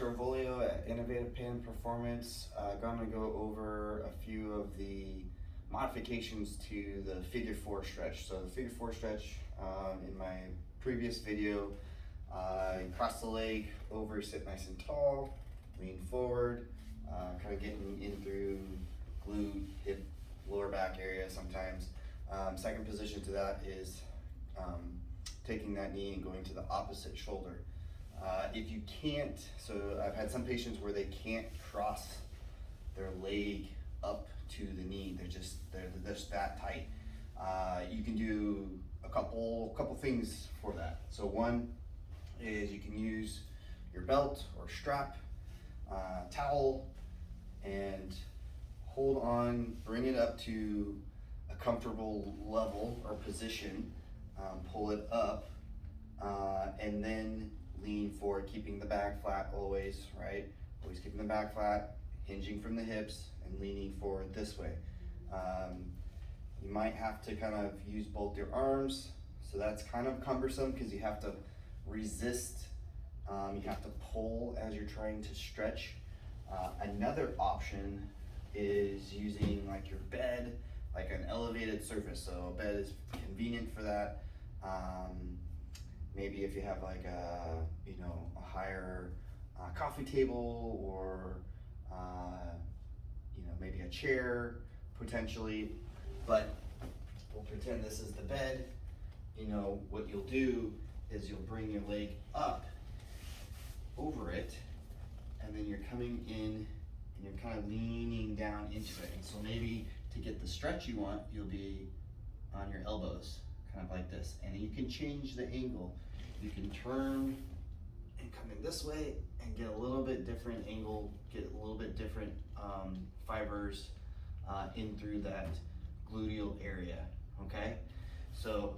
Dr. Avolio at Innovative Pain Performance. Going to go over a few of the modifications to the Fig4 stretch. So the Fig4 stretch, in my previous video, cross the leg over, sit nice and tall, lean forward, kind of getting in through glute, hip, lower back area sometimes. Second position to that is taking that knee and going to the opposite shoulder. If you can't, so I've had some patients where they can't cross their leg up to the knee. They're just that tight. You can do a couple things for that. So one is you can use your belt or strap, towel, and hold on, bring it up to a comfortable level or position, pull it up, and then lean forward, keeping the back flat always, right? Always keeping the back flat, hinging from the hips and leaning forward this way. You might have to kind of use both your arms, so that's kind of cumbersome because you have to resist, you have to pull as you're trying to stretch. Another option is using like your bed, like an elevated surface. So a bed is convenient for that. Maybe if you have like a higher coffee table, or maybe a chair potentially, but we'll pretend this is the bed. What you'll do is you'll bring your leg up over it, and then you're coming in and you're kind of leaning down into it. And so maybe to get the stretch you want, you'll be on your elbows, kind of like this. And you can change the angle. You can turn and come in this way and get a little bit different angle, get a little bit different fibers in through that gluteal area, okay? So,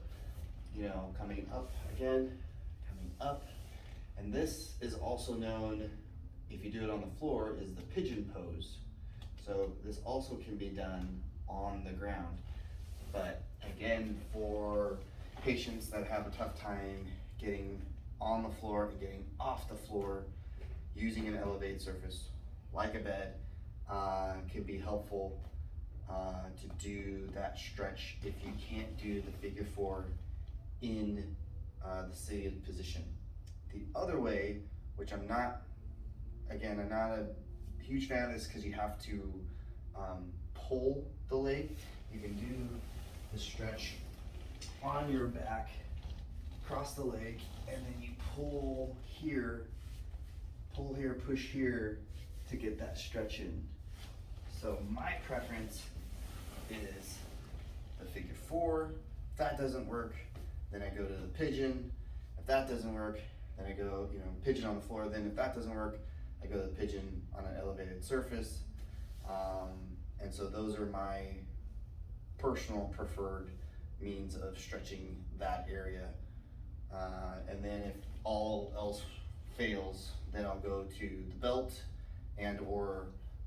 coming up again, coming up. And this is also known, if you do it on the floor, is the pigeon pose. So this also can be done on the ground. But again, for patients that have a tough time getting on the floor and getting off the floor, using an elevated surface like a bed can be helpful to do that stretch if you can't do the Fig4 in the seated position. The other way, which I'm not a huge fan of this because you have to pull the leg. You can do the stretch on your back, cross the leg, and then you pull here, push here to get that stretch in. So my preference is the Fig4. If that doesn't work, then I go to the pigeon. If that doesn't work, then I go, pigeon on the floor. Then if that doesn't work, I go to the pigeon on an elevated surface. And so those are my personal preferred means of stretching that area. And then if all else fails, then I'll go to the belt and or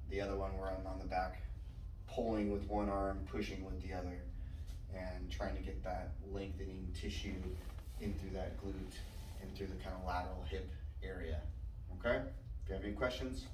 the other one where I'm on the back, pulling with one arm, pushing with the other, and trying to get that lengthening tissue in through that glute and through the kind of lateral hip area. Okay? If you have any questions,